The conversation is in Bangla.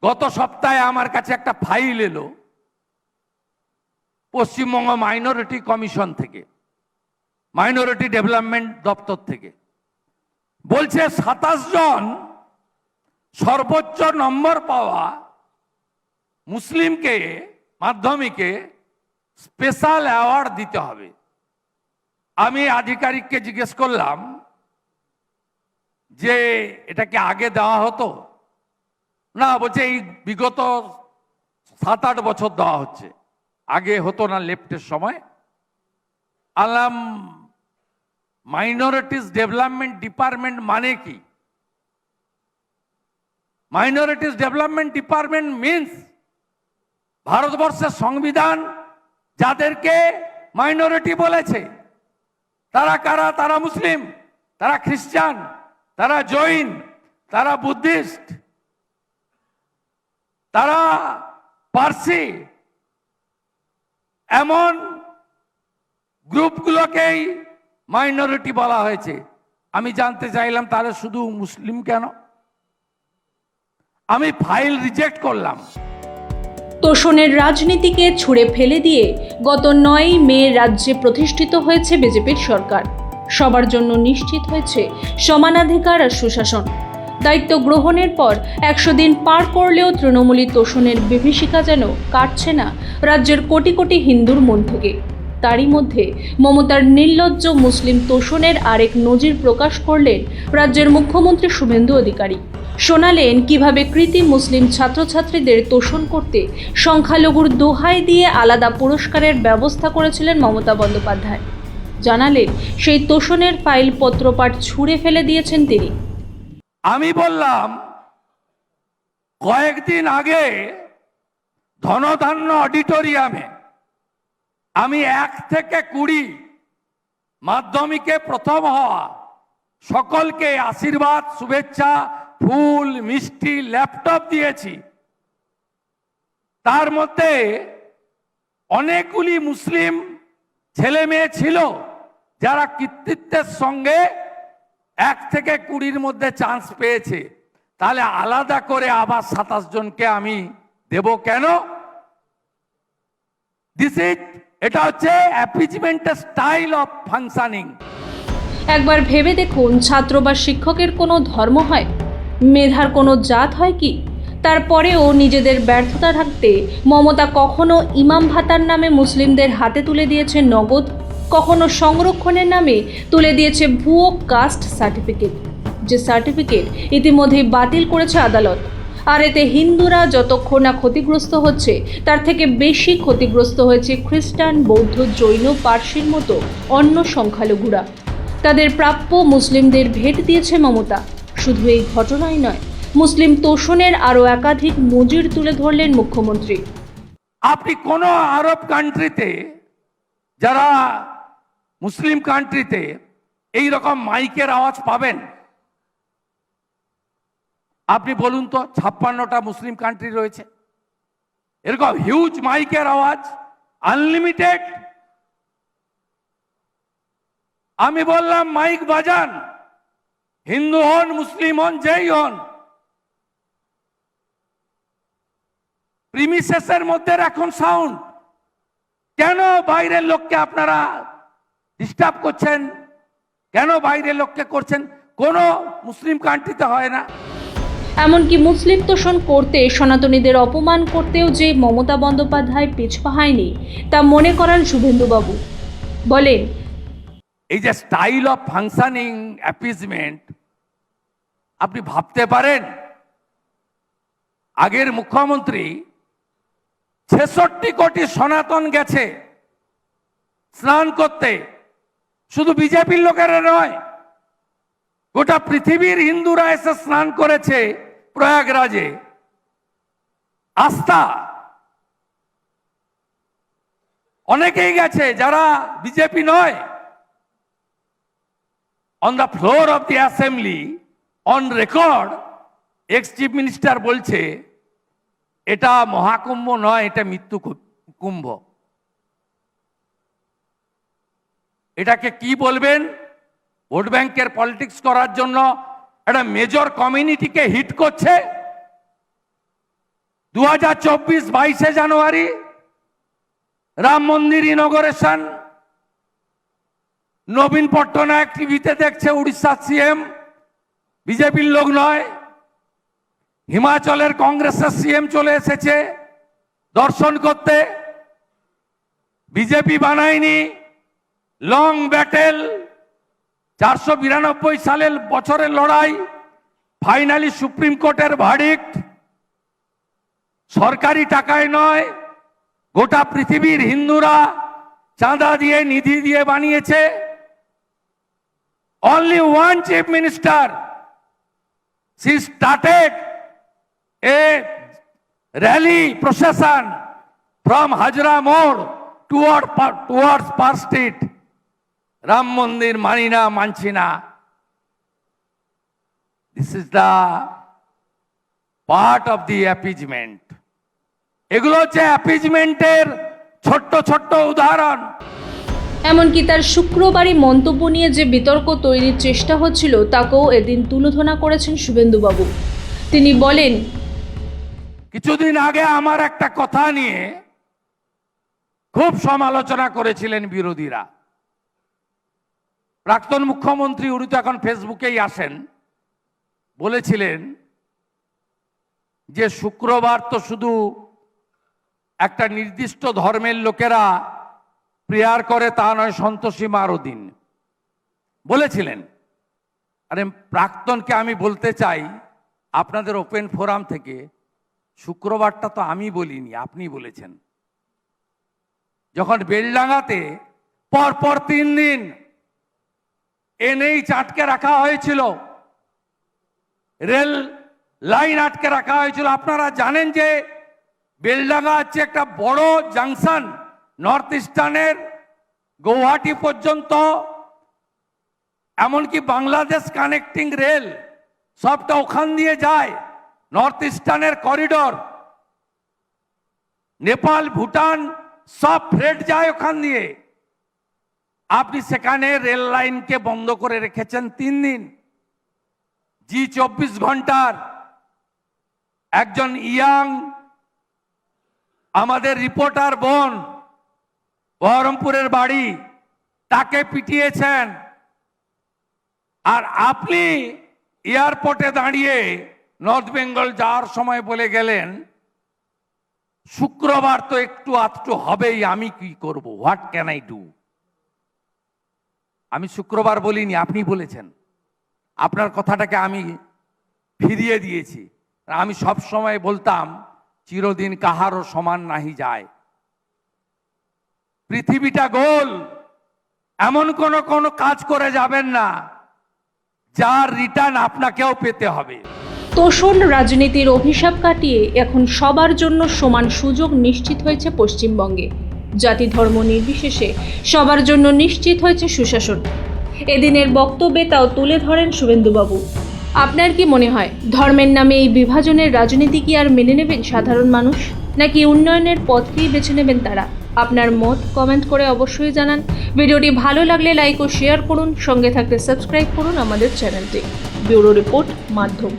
গত সপ্তাহে আমার কাছে একটা ফাইল এলো পশ্চিমবঙ্গ মাইনরিটি কমিশন থেকে, মাইনরিটি ডেভেলপমেন্ট দপ্তর থেকে। বলছে 27 জন সর্বোচ্চ নম্বর পাওয়া মুসলিমকে মাধ্যমিকে স্পেশাল অ্যাওয়ার্ড দিতে হবে। আমি আধিকারিককে জিজ্ঞেস করলাম যে এটা কি আগে দেওয়া হতো? না, বলছে এই বিগত 7-8 বছর দেওয়া হচ্ছে, আগে হতো না লেফটের সময়। আলাম মাইনরিটিস ডেভেলপমেন্ট ডিপার্টমেন্ট মানে কি? মাইনরিটিস ডেভেলপমেন্ট ডিপার্টমেন্ট মিন্স ভারতবর্ষের সংবিধান যাদেরকে মাইনরিটি বলেছে তারা কারা? তারা মুসলিম, তারা খ্রিস্টান, তারা জৈন, তারা বুদ্ধিস্ট, তারা পার্সি। এমন গ্রুপগুলোকেই মাইনরিটি বলা হয়েছে। আমি জানতে চাইলাম তাহলে শুধু মুসলিম কেন? আমি ফাইল রিজেক্ট করলাম। তোষণের রাজনীতিকে ছুঁড়ে ফেলে দিয়ে গত 9 মে রাজ্যে প্রতিষ্ঠিত হয়েছে বিজেপির সরকার। সবার জন্য নিশ্চিত হয়েছে সমানাধিকার আর সুশাসন। দায়িত্ব গ্রহণের পর 100 দিন পার করলেও তৃণমূলী তোষণের বিভীষিকা যেন কাটছে না রাজ্যের কোটি কোটি হিন্দুর মন থেকে। তারই মধ্যে মমতার নির্লজ্জ মুসলিম তোষণের আরেক নজির প্রকাশ করলেন রাজ্যের মুখ্যমন্ত্রী শুভেন্দু অধিকারী। শোনালেন কিভাবে কৃতি মুসলিম ছাত্রছাত্রীদের তোষণ করতে সংখ্যালঘুর দোহাই দিয়ে আলাদা পুরস্কারের ব্যবস্থা করেছিলেন মমতা বন্দ্যোপাধ্যায়। জানালেন সেই তোষণের ফাইল পত্রপাঠ ছুঁড়ে ফেলে দিয়েছেন তিনি। আমি বললাম কয়েকদিন আগে ধনধান্য অডিটোরিয়ামে আমি 1 থেকে 20 মাধ্যমিকে প্রথম হওয়া সকলকে আশীর্বাদ, শুভেচ্ছা, ফুল, মিষ্টি, ল্যাপটপ দিয়েছি। তার মধ্যে অনেকগুলি মুসলিম ছেলে মেয়ে ছিল যারা কৃতিত্বের সঙ্গে 1 থেকে 20-র মধ্যে চান্স পেয়েছে। তাহলে আলাদা করে আবার 27 জনকে আমি দেব কেন? এটা হচ্ছে অ্যাপিজমেন্টের স্টাইল অফ ফাংশনিং। একবার ভেবে দেখুন, ছাত্র বা শিক্ষকের কোনো ধর্ম হয়? মেধার কোনো জাত হয় কি? তারপরেও নিজেদের ব্যর্থতা ঢাকতে মমতা কখনো ইমাম ভাতার নামে মুসলিমদের হাতে তুলে দিয়েছে নগদ, কখনো সংরক্ষণের নামে তুলে দিয়েছে ভুয়ো কাস্ট সার্টিফিকেট, যে সার্টিফিকেট ইতিমধ্যেই বাতিল করেছে আদালত। আর এতে হিন্দুরা যতক্ষণ না ক্ষতিগ্রস্ত হচ্ছে তার থেকে বেশি ক্ষতিগ্রস্ত হয়েছে খ্রিস্টান, বৌদ্ধ, জৈন, পার্সির মতো অন্য সংখ্যালঘুরা। তাদের প্রাপ্য মুসলিমদের ভেট দিয়েছে মমতা। শুধু এই ঘটনাই নয়, মুসলিম তোষণের আরও একাধিক নজির তুলে ধরলেন মুখ্যমন্ত্রী। আপনি কোন আরব কান্ট্রিতে, যারা মুসলিম কান্ট্রিতে এই রকম মাইকের আওয়াজ পাবেন? আপনি বলুন তো, 56টা মুসলিম কান্ট্রি রয়েছে, এরকম হিউজ মাইকের আওয়াজ, আনলিমিটেড। আমি বললাম মাইক বাজান, হিন্দু হন, মুসলিম হন, যেই হন, প্রিমিসেসের মধ্যে রাখুন সাউন্ড। কেন বাইরের লোককে আপনারা ডিস্টার্ব করছেন? কেন বাইরের লোককে করছেন? কোন মুসলিম কান্ট্রিতে হয় না। এমনকি মুসলিম তোষণ করতে, সনাতনীদের অপমান করতেও যে মমতা বন্দ্যোপাধ্যায় পিছপা হয়নি তা মনে করান শুভেন্দুবাবু। বলেন, এই যে স্টাইল অফ ফাংশনিং, অ্যাপিজমেন্ট, আপনি ভাবতে পারেন আগের মুখ্যমন্ত্রী 66 কোটি সনাতন গেছে স্নান করতে, শুধু বিজেপির লোকেরা নয়, গোটা পৃথিবীর হিন্দুরা এসে স্নান করেছে প্রয়াগরাজে। আস্থা অনেকেই গেছে যারা বিজেপি নয়। On the floor of the assembly, on record, x chief minister বলছে এটা মহাকুম্ভ নয়, এটা মৃত্যু কুম্ভ। এটাকে কি বলবেন? ভোট ব্যাংকের পলিটিক্স করার জন্য একটা মেজর কমিউনিটিকে হিট করছে। 2024 22 জানুয়ারি রাম মন্দির ইনগরেশন, নবীন পট্টনায়ক টিভিতে দেখছে উড়িষ্যার সিএম, বিজেপির লোক নয়। হিমাচলের কংগ্রেসের সিএম চলে এসেছে দর্শন করতে। বিজেপি বানায়নি, লং ব্যাটেল, 492 সালের বছরের লড়াই, ফাইনালি সুপ্রিম কোর্টের ভার্ডিক্ট। সরকারি টাকায় নয়, গোটা পৃথিবীর হিন্দুরা চাঁদা দিয়ে, নিধি দিয়ে বানিয়েছে। Only one chief minister, she started a rally procession from Hajra Mode towards Park Street. Ram Mandir Manina Manchina. This is the part of the appeasement. এগুলো হচ্ছে অ্যাপিজমেন্টের ছোট্ট ছোট্ট উদাহরণ। এমনকি তার শুক্রবারই মন্তব্য নিয়ে যে বিতর্ক তৈরির চেষ্টা হচ্ছিল তাকেও এদিন তুলোধনা করেছেন শুভেন্দুবাবু। তিনি বলেন, কিছুদিন আগে আমার একটা কথা নিয়ে খুব সমালোচনা করেছিলেন বিরোধীরা। প্রাক্তন মুখ্যমন্ত্রী, উনি তো এখন ফেসবুকেই আসেন, বলেছিলেন যে শুক্রবার তো শুধু একটা নির্দিষ্ট ধর্মের লোকেরা প্রেয়ার করে তা নয়, সন্তোষী মারও দিন বলেছিলেন। আরে প্রাক্তনকে আমি বলতে চাই আপনাদের ওপেন ফোরাম থেকে, শুক্রবারটা তো আমি বলিনি, আপনি বলেছেন। যখন বেলডাঙ্গাতে পরপর 3 দিন এনএইচ আটকে রাখা হয়েছিল, রেল লাইন আটকে রাখা হয়েছিল, আপনারা জানেন যে বেলডাঙ্গা হচ্ছে একটা বড় জাংশন, নর্থ ইস্টার্নের গৌহাটি পর্যন্ত, এমনকি বাংলাদেশ কানেক্টিং রেল সবটা ওখান দিয়ে যায়, নর্থ ইস্টার্নের করিডোর, নেপাল ভুটান সব ফ্রেট যায় ওখান দিয়ে। আপনি সেখানে রেল লাইনকে বন্ধ করে রেখেছেন 3 দিন। জি 24 ঘন্টার একজন ইয়াং আমাদের রিপোর্টার বোন, বহরমপুরের বাড়ি, তাকে পিটিয়েছেন। আর আপনি এয়ারপোর্টে দাঁড়িয়ে নর্থ বেঙ্গল যাওয়ার সময় বলে গেলেন, শুক্রবার তো একটু আধটু হবেই, আমি কি করব, হোয়াট ক্যান আই ডু। আমি শুক্রবার বলিনি, আপনি বলেছেন। আপনার কথাটাকে আমি ফিরিয়ে দিয়েছি। আমি সব সময় বলতাম, চিরদিন কাহারও সমান নাহি যায়। পৃথিবীটা গোল, এমন কোনো কাজ করে যাবেন না যার রিটার্ন আপনাকেও পেতে হবে। তোষণ রাজনীতির অভিশাপ কাটিয়ে এখন সবার জন্য সমান সুযোগ নিশ্চিত হয়েছে পশ্চিমবঙ্গে। জাতি ধর্ম নির্বিশেষে সবার জন্য নিশ্চিত হয়েছে সুশাসন। এদিনের বক্তব্যে তাও তুলে ধরেন শুভেন্দুবাবু। আপনার কি মনে হয়, ধর্মের নামে এই বিভাজনের রাজনীতি কি আর মেনে নেবেন সাধারণ মানুষ, নাকি উন্নয়নের পথকেই বেছে নেবেন তারা? আপনার মত কমেন্ট করে অবশ্যই জানান। ভিডিওটি ভালো লাগলে লাইক ও শেয়ার করুন, সঙ্গে থাকতে সাবস্ক্রাইব করুন আমাদের চ্যানেলটি। ব্যুরো রিপোর্ট, মাধ্যম।